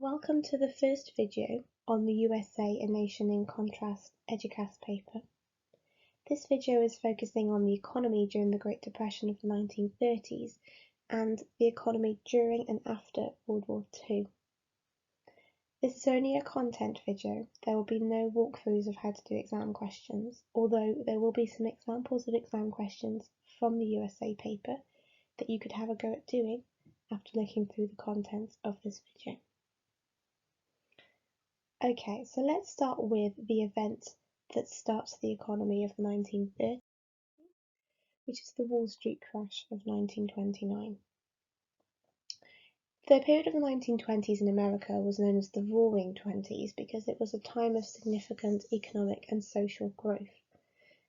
Welcome to the first video on the USA A Nation in Contrast Eduqas paper. This video is focusing on the economy during the Great Depression of the 1930s and the economy during and after World War II. This is only a content video. There will be no walkthroughs of how to do exam questions, although there will be some examples of exam questions from the USA paper that you could have a go at doing after looking through the contents of this video. Okay, so let's start with the event that starts the economy of the 1930s, which is the Wall Street crash of 1929. The period of the 1920s in America was known as the Roaring Twenties because it was a time of significant economic and social growth.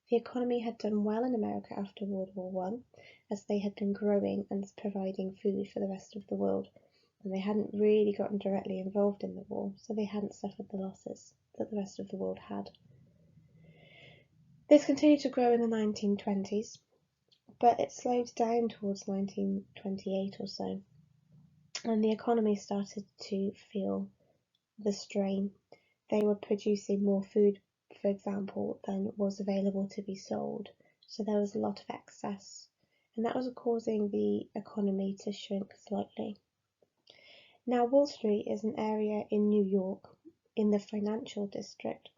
The economy had done well in America after World War I, as they had been growing and providing food for the rest of the world. And they hadn't really gotten directly involved in the war, so they hadn't suffered the losses that the rest of the world had. This continued to grow in the 1920s, but it slowed down towards 1928 or so, and the economy started to feel the strain. They were producing more food, for example, than was available to be sold, so there was a lot of excess, and that was causing the economy to shrink slightly. Now, Wall Street is an area in New York, in the financial district,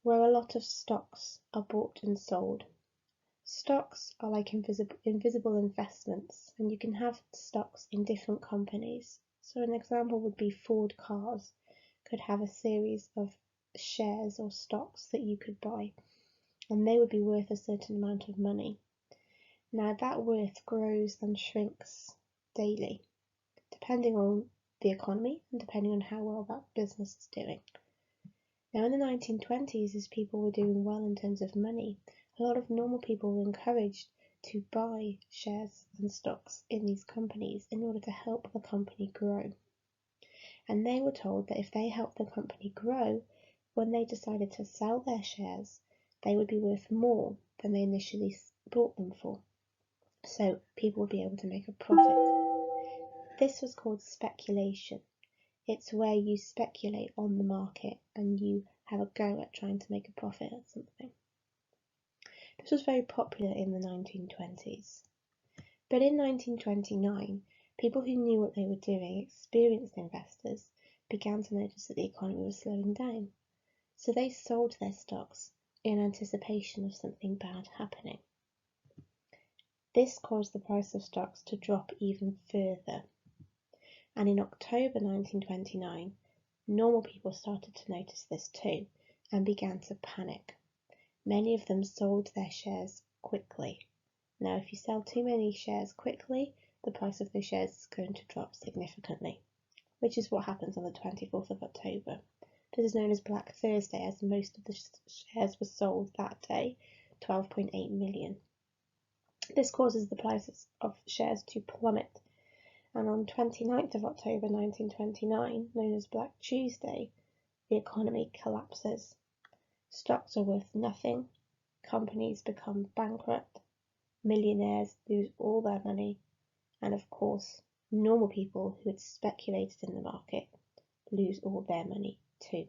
where a lot of stocks are bought and sold. Stocks are like invisible investments, and you can have stocks in different companies. So an example would be Ford Cars could have a series of shares or stocks that you could buy, and they would be worth a certain amount of money. Now, that worth grows and shrinks daily, depending on the economy and depending on how well that business is doing. Now, in the 1920s, as people were doing well in terms of money, a lot of normal people were encouraged to buy shares and stocks in these companies in order to help the company grow. And they were told that if they helped the company grow, when they decided to sell their shares, they would be worth more than they initially bought them for. So people would be able to make a profit. This was called speculation. It's where you speculate on the market and you have a go at trying to make a profit at something. This was very popular in the 1920s. But in 1929, people who knew what they were doing, experienced investors, began to notice that the economy was slowing down. So they sold their stocks in anticipation of something bad happening. This caused the price of stocks to drop even further. And in October 1929, normal people started to notice this too and began to panic. Many of them sold their shares quickly. Now, if you sell too many shares quickly, the price of those shares is going to drop significantly, which is what happens on the 24th of October. This is known as Black Thursday, as most of the shares were sold that day, 12.8 million. This causes the prices of shares to plummet. And on 29th of October 1929, known as Black Tuesday, the economy collapses. Stocks are worth nothing, companies become bankrupt, millionaires lose all their money, and of course, normal people who had speculated in the market lose all their money too.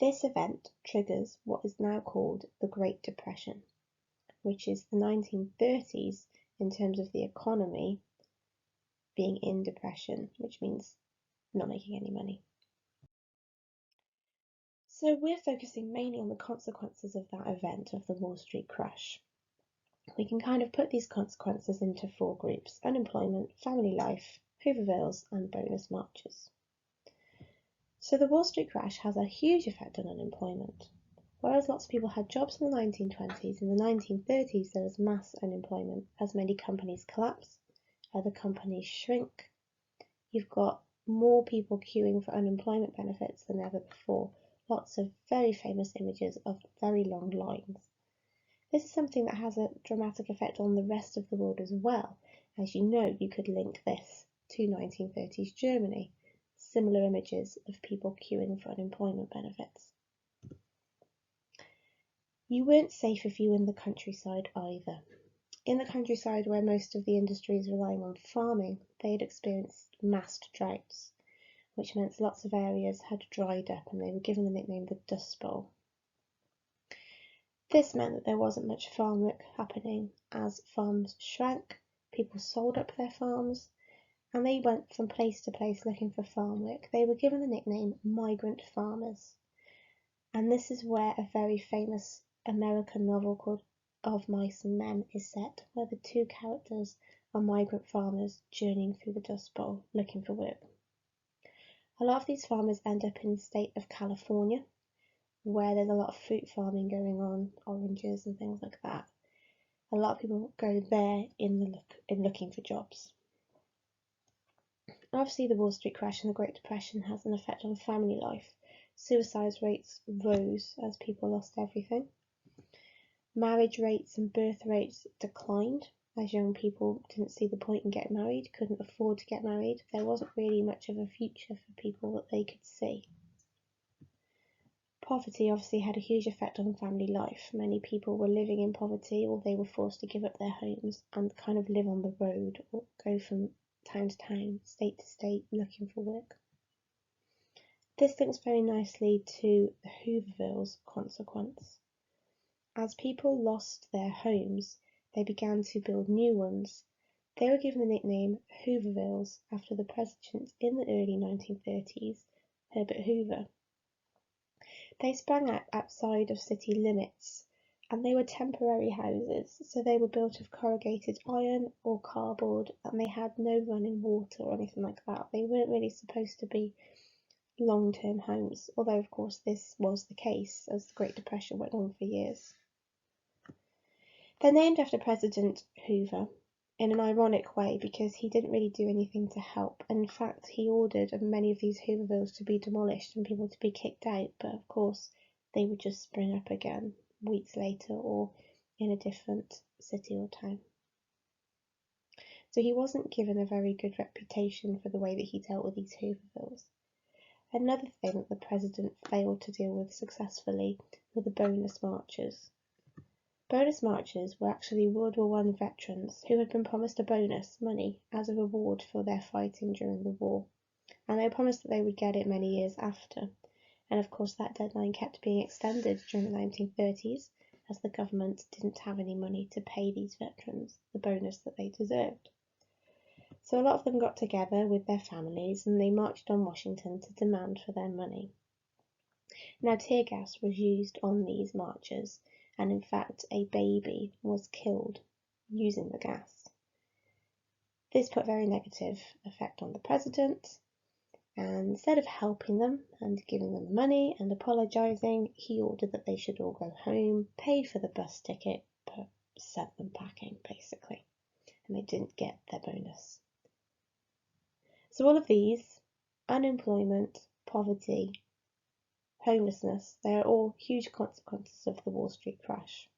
This event triggers what is now called the Great Depression, which is the 1930s in terms of the economy being in depression, which means not making any money. So we're focusing mainly on the consequences of that event, of the Wall Street crash. We can kind of put these consequences into four groups: unemployment, family life, Hoovervilles, and bonus marches. So the Wall Street crash has a huge effect on unemployment. Whereas lots of people had jobs in the 1920s, in the 1930s there was mass unemployment as many companies collapse, other companies shrink. You've got more people queuing for unemployment benefits than ever before. Lots of very famous images of very long lines. This is something that has a dramatic effect on the rest of the world as well. As you know, you could link this to 1930s Germany. Similar images of people queuing for unemployment benefits. You weren't safe if you were in the countryside either. In the countryside where most of the industry is relying on farming, they had experienced massed droughts, which meant lots of areas had dried up and they were given the nickname the Dust Bowl. This meant that there wasn't much farm work happening as farms shrank, people sold up their farms, and they went from place to place looking for farm work. They were given the nickname migrant farmers. And this is where a very famous American novel called Of Mice and Men is set, where the two characters are migrant farmers journeying through the Dust Bowl looking for work. A lot of these farmers end up in the state of California, where there's a lot of fruit farming going on, oranges and things like that. A lot of people go there in looking for jobs. Obviously, the Wall Street crash and the Great Depression has an effect on family life. Suicide rates rose as people lost everything. Marriage rates and birth rates declined as young people didn't see the point in getting married, couldn't afford to get married. There wasn't really much of a future for people that they could see. Poverty obviously had a huge effect on family life. Many people were living in poverty, or they were forced to give up their homes and kind of live on the road or go from town to town, state to state, looking for work. This links very nicely to the Hoovervilles consequence. As people lost their homes, they began to build new ones. They were given the nickname Hoovervilles after the president in the early 1930s, Herbert Hoover. They sprang up outside of city limits, and they were temporary houses, so they were built of corrugated iron or cardboard, and they had no running water or anything like that. They weren't really supposed to be long-term homes, although of course this was the case as the Great Depression went on for years. They're named after President Hoover in an ironic way because he didn't really do anything to help. In fact, he ordered many of these Hoovervilles to be demolished and people to be kicked out, but of course they would just spring up again weeks later or in a different city or town. So he wasn't given a very good reputation for the way that he dealt with these Hoovervilles. Another thing that the president failed to deal with successfully were the bonus marches. Bonus marches were actually World War I veterans who had been promised a bonus, money, as a reward for their fighting during the war, and they were promised that they would get it many years after. And of course that deadline kept being extended during the 1930s as the government didn't have any money to pay these veterans the bonus that they deserved. So a lot of them got together with their families and they marched on Washington to demand for their money. Now tear gas was used on these marches, and in fact a baby was killed using the gas. This put a very negative effect on the president, and instead of helping them and giving them money and apologising, he ordered that they should all go home, paid for the bus ticket, but sent them packing basically, and they didn't get their bonus. So all of these, unemployment, poverty, homelessness, they are all huge consequences of the Wall Street crash.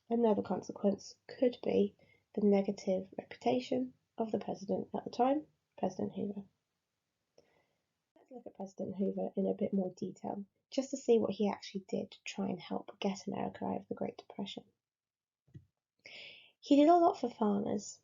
Another consequence could be the negative reputation of the president at the time, President Hoover. Let's look at President Hoover in a bit more detail, just to see what he actually did to try and help get America out of the Great Depression. He did a lot for farmers.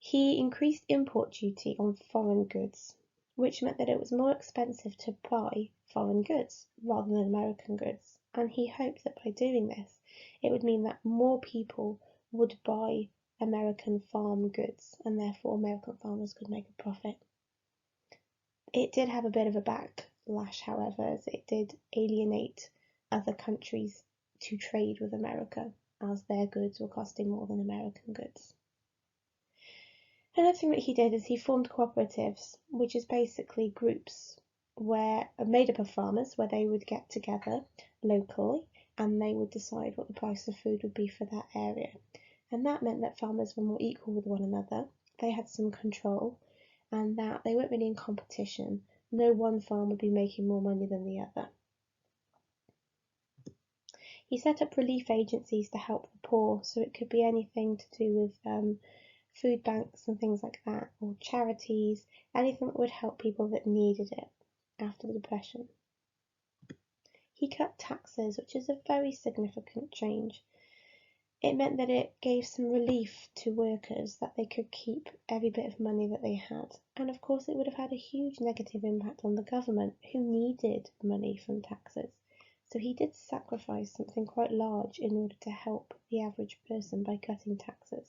He increased import duty on foreign goods, which meant that it was more expensive to buy foreign goods rather than American goods, and he hoped that by doing this it would mean that more people would buy American farm goods and therefore American farmers could make a profit. It did have a bit of a backlash, however, as it did alienate other countries to trade with America, as their goods were costing more than American goods. Another thing that he did is he formed cooperatives, which is basically groups where made up of farmers, where they would get together locally and they would decide what the price of food would be for that area. And that meant that farmers were more equal with one another, they had some control, and that they weren't really in competition. No one farm would be making more money than the other. He set up relief agencies to help the poor, so it could be anything to do with food banks and things like that, or charities, anything that would help people that needed it after the Depression. He cut taxes, which is a very significant change. It meant that it gave some relief to workers, that they could keep every bit of money that they had. And of course it would have had a huge negative impact on the government, who needed money from taxes. So he did sacrifice something quite large in order to help the average person by cutting taxes.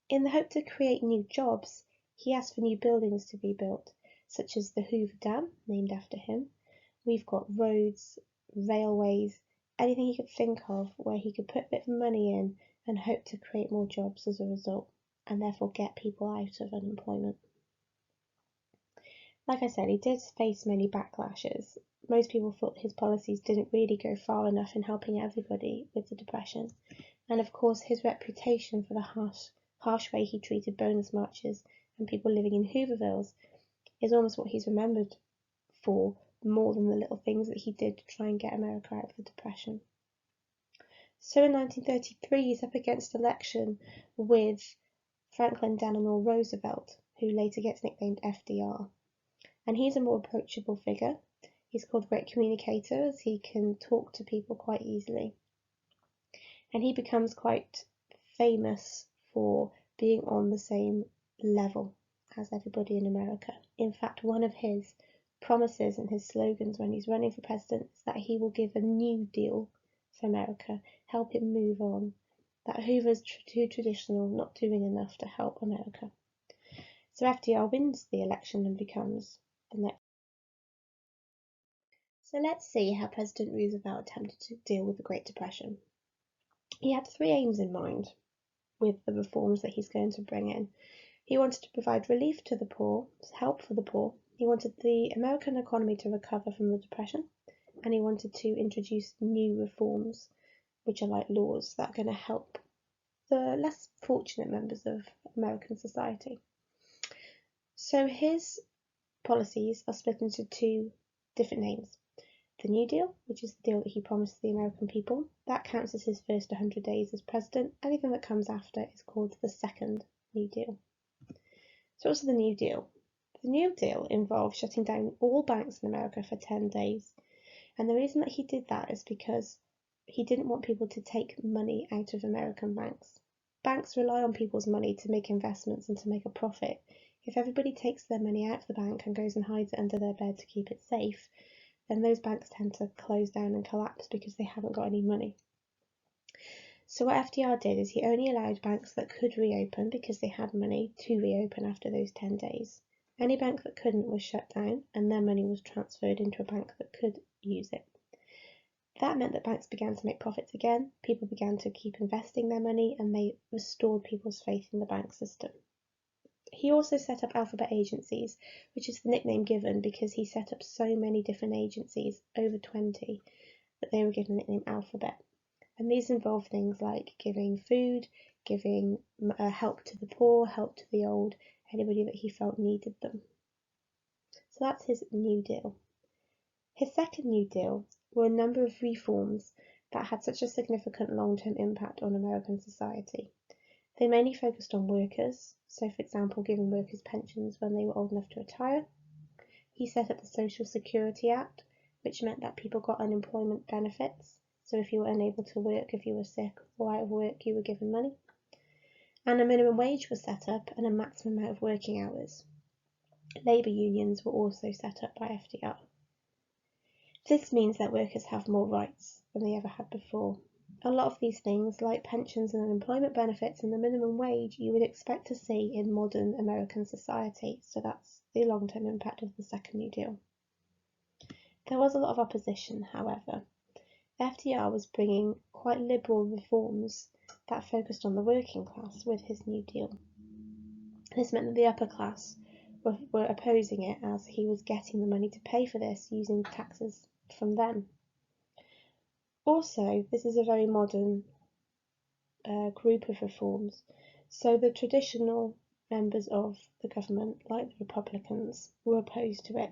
In the hope to create new jobs, he asked for new buildings to be built, such as the Hoover Dam, named after him. We've got roads, railways, anything he could think of where he could put a bit of money in and hope to create more jobs as a result, and therefore get people out of unemployment. Like I said, he did face many backlashes. Most people thought his policies didn't really go far enough in helping everybody with the Depression. And of course, his reputation for the harsh way he treated bonus marchers and people living in Hoovervilles is almost what he's remembered for, more than the little things that he did to try and get America out of the Depression. So in 1933, he's up against election with Franklin Delano Roosevelt, who later gets nicknamed FDR. And he's a more approachable figure. He's called a great communicator, as he can talk to people quite easily. And he becomes quite famous for being on the same level as everybody in America. In fact, one of his promises and his slogans when he's running for president is that he will give a new deal for America, help it move on, that Hoover's too traditional, not doing enough to help America. So FDR wins the election and becomes the next. So let's see how President Roosevelt attempted to deal with the Great Depression. He had three aims in mind with the reforms that he's going to bring in. He wanted to provide relief to the poor, help for the poor. He wanted the American economy to recover from the Depression, and he wanted to introduce new reforms, which are like laws that are going to help the less fortunate members of American society. So his policies are split into two different names. The New Deal, which is the deal that he promised the American people, that counts as his first 100 days as president. Anything that comes after is called the Second New Deal. So what's the New Deal? The New Deal involved shutting down all banks in America for 10 days. And the reason that he did that is because he didn't want people to take money out of American banks. Banks rely on people's money to make investments and to make a profit. If everybody takes their money out of the bank and goes and hides it under their bed to keep it safe, then those banks tend to close down and collapse because they haven't got any money. So what FDR did is he only allowed banks that could reopen because they had money to reopen after those 10 days. Any bank that couldn't was shut down and their money was transferred into a bank that could use it. That meant that banks began to make profits again, people began to keep investing their money, and they restored people's faith in the bank system. He also set up alphabet agencies, which is the nickname given because he set up so many different agencies, over 20, that they were given the nickname alphabet. And these involved things like giving food, giving help to the poor, help to the old, anybody that he felt needed them. So that's his New Deal. His Second New Deal were a number of reforms that had such a significant long-term impact on American society. They mainly focused on workers, so for example giving workers pensions when they were old enough to retire. He set up the Social Security Act, which meant that people got unemployment benefits, so if you were unable to work, if you were sick or out of work, you were given money. And a minimum wage was set up and a maximum amount of working hours. Labour unions were also set up by FDR. This means that workers have more rights than they ever had before. A lot of these things, like pensions and unemployment benefits and the minimum wage, you would expect to see in modern American society, so that's the long-term impact of the Second New Deal. There was a lot of opposition, however. FDR was bringing quite liberal reforms that focused on the working class with his New Deal. This meant that the upper class were opposing it, as he was getting the money to pay for this using taxes from them. Also, this is a very modern group of reforms, so the traditional members of the government, like the Republicans, were opposed to it,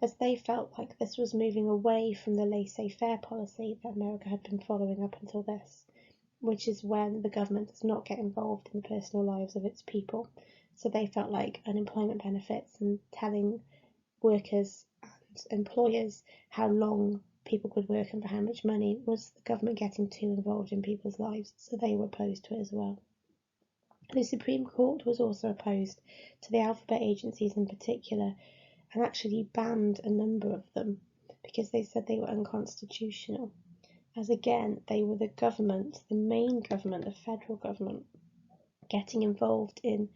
as they felt like this was moving away from the laissez-faire policy that America had been following up until this, which is when the government does not get involved in the personal lives of its people. So they felt like unemployment benefits and telling workers and employers how long people could work and for how much money, was the government getting too involved in people's lives, so they were opposed to it as well. The Supreme Court was also opposed to the alphabet agencies in particular, and actually banned a number of them because they said they were unconstitutional, as again they were the government, the main government, the federal government, getting involved in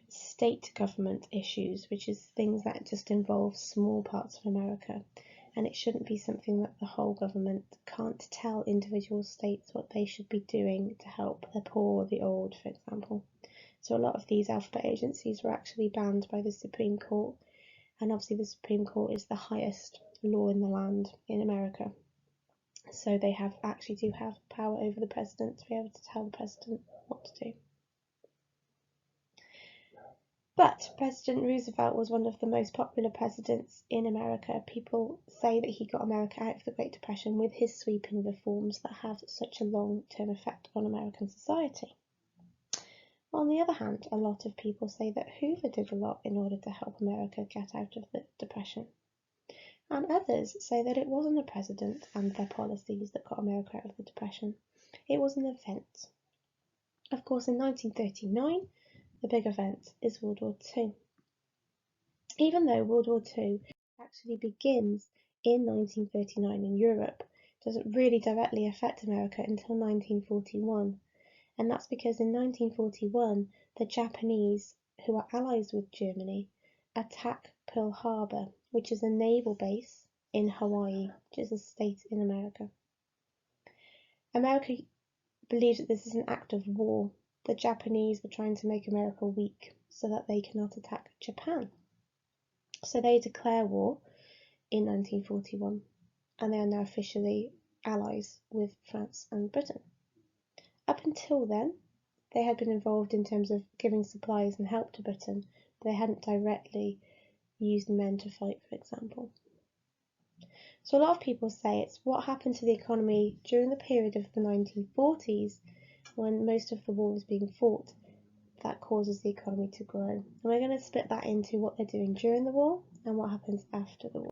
state government issues, which is things that just involve small parts of America, and it shouldn't be something that the whole government can't tell individual states what they should be doing to help the poor or the old, for example. So a lot of these alphabet agencies were actually banned by the Supreme Court, and obviously the Supreme Court is the highest law in the land in America. So they do have power over the president to be able to tell the president what to do. But President Roosevelt was one of the most popular presidents in America. People say that he got America out of the Great Depression with his sweeping reforms that have such a long-term effect on American society. On the other hand, a lot of people say that Hoover did a lot in order to help America get out of the Depression. And others say that it wasn't the president and their policies that got America out of the Depression. It was an event. Of course, in 1939, the big event is World War II. Even though World War II actually begins in 1939 in Europe, it doesn't really directly affect America until 1941. And that's because in 1941, the Japanese, who are allies with Germany, attack Pearl Harbor, which is a naval base in Hawaii, which is a state in America. America believes that this is an act of war. The Japanese were trying to make America weak so that they cannot attack Japan. So they declare war in 1941, and they are now officially allies with France and Britain. Up until then, they had been involved in terms of giving supplies and help to Britain, but they hadn't directly used men to fight, for example. So a lot of people say it's what happened to the economy during the period of the 1940s, when most of the war was being fought, that causes the economy to grow. And we're going to split that into what they're doing during the war and what happens after the war.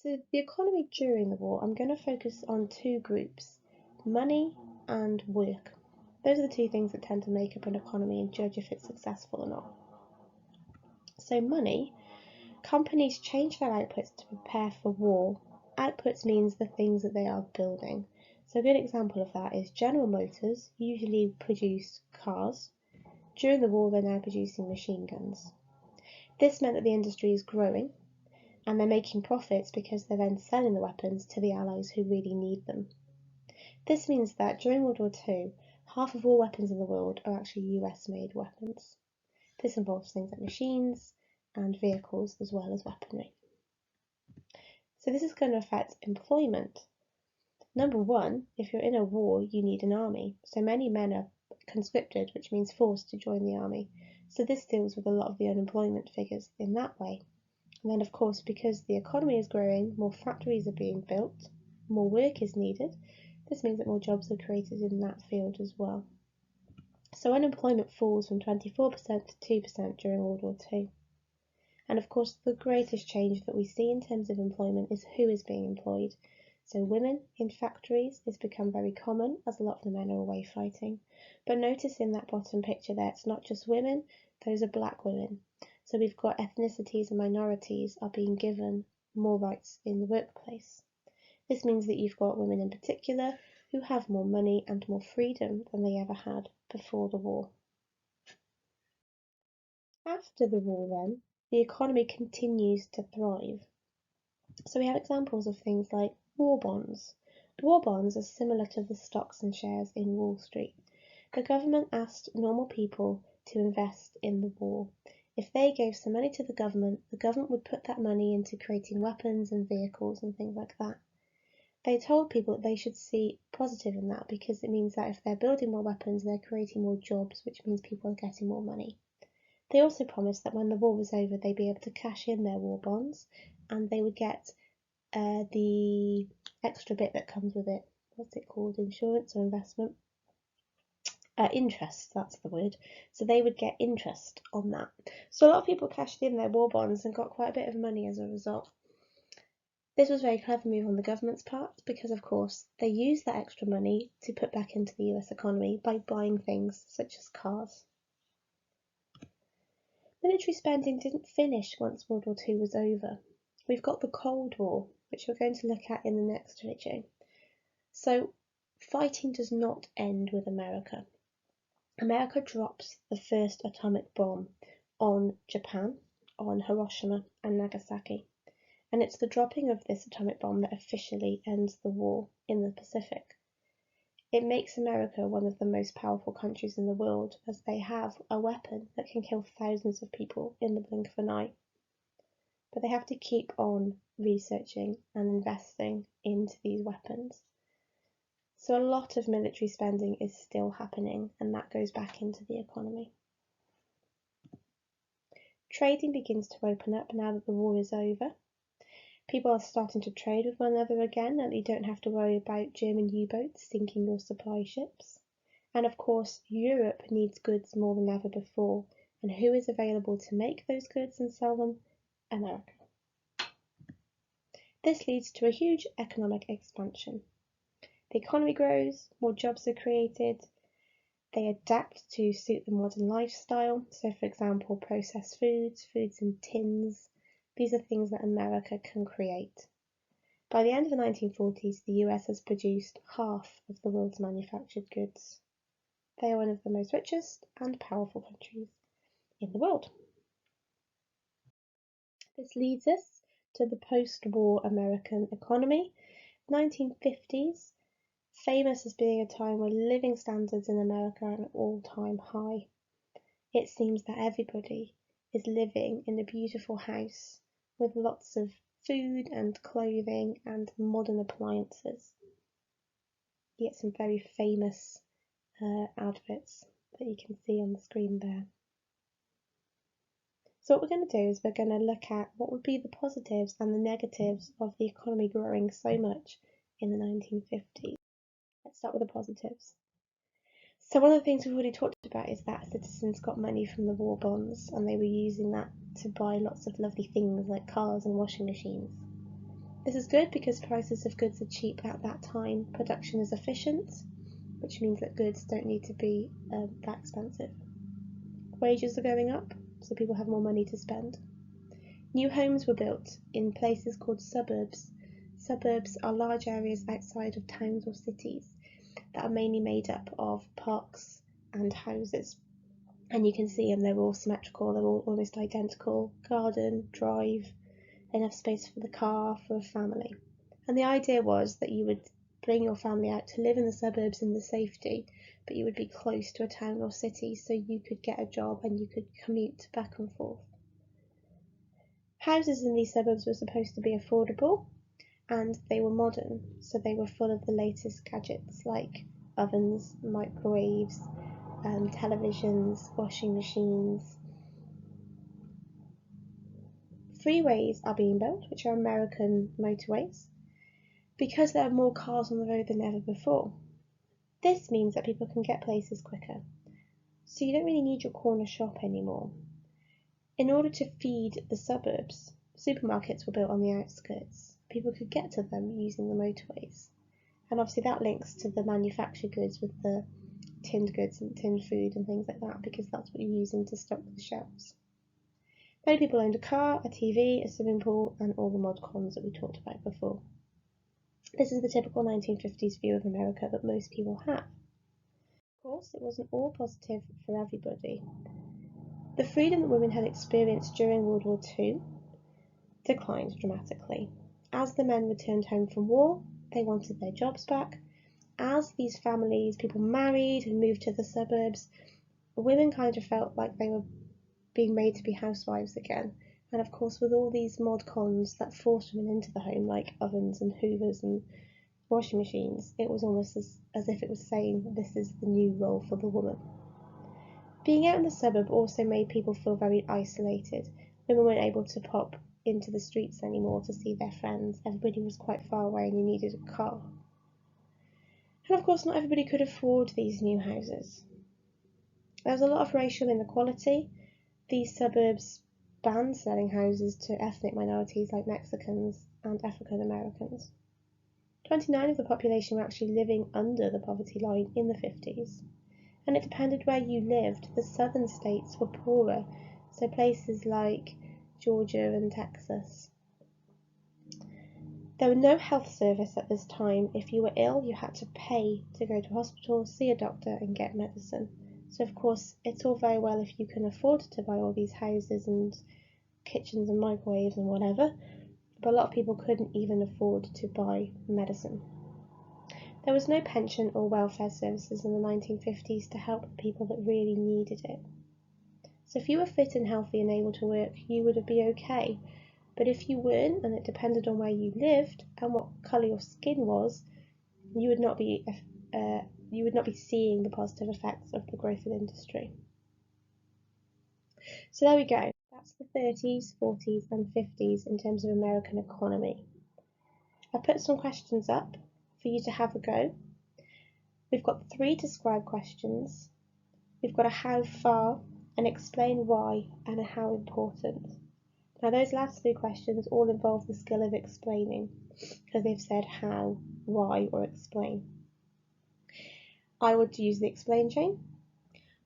So the economy during the war, I'm going to focus on two groups, money and work. Those are the two things that tend to make up an economy and judge if it's successful or not. So money, companies change their outputs to prepare for war. Outputs means the things that they are building. So a good example of that is General Motors usually produce cars. During the war, they're now producing machine guns. This meant that the industry is growing, and they're making profits because they're then selling the weapons to the allies who really need them. This means that during World War II, half of all weapons in the world are actually US-made weapons. This involves things like machines and vehicles as well as weaponry. So this is going to affect employment. Number one, if you're in a war, you need an army. So many men are conscripted, which means forced to join the army. So this deals with a lot of the unemployment figures in that way. And then, of course, because the economy is growing, more factories are being built, more work is needed. This means that more jobs are created in that field as well. So unemployment falls from 24% to 2% during World War II. And of course, the greatest change that we see in terms of employment is who is being employed. So women in factories has become very common, as a lot of the men are away fighting. But notice in that bottom picture there, it's not just women, those are black women. So we've got ethnicities and minorities are being given more rights in the workplace. This means that you've got women in particular who have more money and more freedom than they ever had before the war. After the war then, the economy continues to thrive. So we have examples of things like war bonds. War bonds are similar to the stocks and shares in Wall Street. The government asked normal people to invest in the war. If they gave some money to the government would put that money into creating weapons and vehicles and things like that. They told people that they should see positive in that because it means that if they're building more weapons, they're creating more jobs, which means people are getting more money. They also promised that when the war was over, they'd be able to cash in their war bonds and they would get the extra bit that comes with it. What's it called? Insurance or investment? Interest, that's the word. So they would get interest on that. So a lot of people cashed in their war bonds and got quite a bit of money as a result. This was a very clever move on the government's part because, of course, they used that extra money to put back into the US economy by buying things such as cars. Military spending didn't finish once World War II was over. We've got the Cold War, which we're going to look at in the next video. So, fighting does not end with America. America drops the first atomic bomb on Japan, on Hiroshima and Nagasaki. And it's the dropping of this atomic bomb that officially ends the war in the Pacific. It makes America one of the most powerful countries in the world, as they have a weapon that can kill thousands of people in the blink of an eye. But they have to keep on researching and investing into these weapons. So a lot of military spending is still happening, and that goes back into the economy. Trading begins to open up now that the war is over. People are starting to trade with one another again, and you don't have to worry about German U-boats sinking your supply ships. And of course, Europe needs goods more than ever before. And who is available to make those goods and sell them? America. This leads to a huge economic expansion. The economy grows, more jobs are created, they adapt to suit the modern lifestyle. So for example, processed foods, foods in tins, these are things that America can create. By the end of the 1940s, the US has produced half of the world's manufactured goods. They are one of the most richest and powerful countries in the world. This leads us to the post-war American economy. 1950s, famous as being a time where living standards in America are at an all-time high. It seems that everybody is living in a beautiful house with lots of food and clothing and modern appliances. You get some very famous adverts that you can see on the screen there. So what we're going to do is we're going to look at what would be the positives and the negatives of the economy growing so much in the 1950s. Let's start with the positives. So one of the things we've already talked about is that citizens got money from the war bonds, and they were using that to buy lots of lovely things like cars and washing machines. This is good because prices of goods are cheap at that time. Production is efficient, which means that goods don't need to be that expensive. Wages are going up, so people have more money to spend. New homes were built in places called suburbs. Suburbs are large areas outside of towns or cities that are mainly made up of parks and houses. And you can see them, they're all symmetrical, they're all almost identical. Garden, drive, enough space for the car, for a family. And the idea was that you would bring your family out to live in the suburbs in the safety, but you would be close to a town or city so you could get a job and you could commute back and forth. Houses in these suburbs were supposed to be affordable, and they were modern, so they were full of the latest gadgets like ovens, microwaves, televisions, washing machines. Freeways are being built, which are American motorways, because there are more cars on the road than ever before. This means that people can get places quicker, so you don't really need your corner shop anymore. In order to feed the suburbs, supermarkets were built on the outskirts. People could get to them using the motorways. And obviously that links to the manufactured goods with the tinned goods and tinned food and things like that, because that's what you're using to stock the shelves. Many people owned a car, a TV, a swimming pool, and all the mod cons that we talked about before. This is the typical 1950s view of America that most people have. Of course, it wasn't all positive for everybody. The freedom that women had experienced during World War II declined dramatically. As the men returned home from war, they wanted their jobs back. As these families, people married and moved to the suburbs, women kind of felt like they were being made to be housewives again. And of course, with all these mod cons that forced women into the home, like ovens and hoovers and washing machines, it was almost as if it was saying this is the new role for the woman. Being out in the suburb also made people feel very isolated. Women weren't able to pop into the streets anymore to see their friends. Everybody was quite far away and you needed a car. And of course, not everybody could afford these new houses. There was a lot of racial inequality. These suburbs banned selling houses to ethnic minorities like Mexicans and African Americans. 29% of the population were actually living under the poverty line in the 50s. And it depended where you lived. The southern states were poorer, so places like Georgia and Texas. There was no health service at this time. If you were ill, you had to pay to go to hospital, see a doctor and get medicine. So of course, it's all very well if you can afford to buy all these houses and kitchens and microwaves and whatever, but a lot of people couldn't even afford to buy medicine. There was no pension or welfare services in the 1950s to help the people that really needed it. So if you were fit and healthy and able to work, you would be okay. But if you weren't, and it depended on where you lived and what colour your skin was, you would not be seeing the positive effects of the growth of industry. So there we go. That's the 30s, 40s and 50s in terms of American economy. I've put some questions up for you to have a go. We've got 3 describe questions. We've got a how far, an explain why, and a how important. Now those last 3 questions all involve the skill of explaining, because they've said how, why, or explain. I would use the explain chain.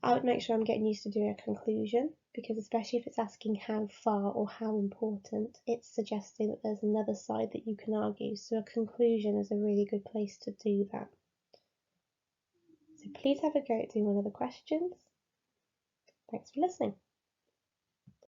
I would make sure I'm getting used to doing a conclusion, because especially if it's asking how far or how important, it's suggesting that there's another side that you can argue. So a conclusion is a really good place to do that. So please have a go at doing one of the questions. Thanks for listening.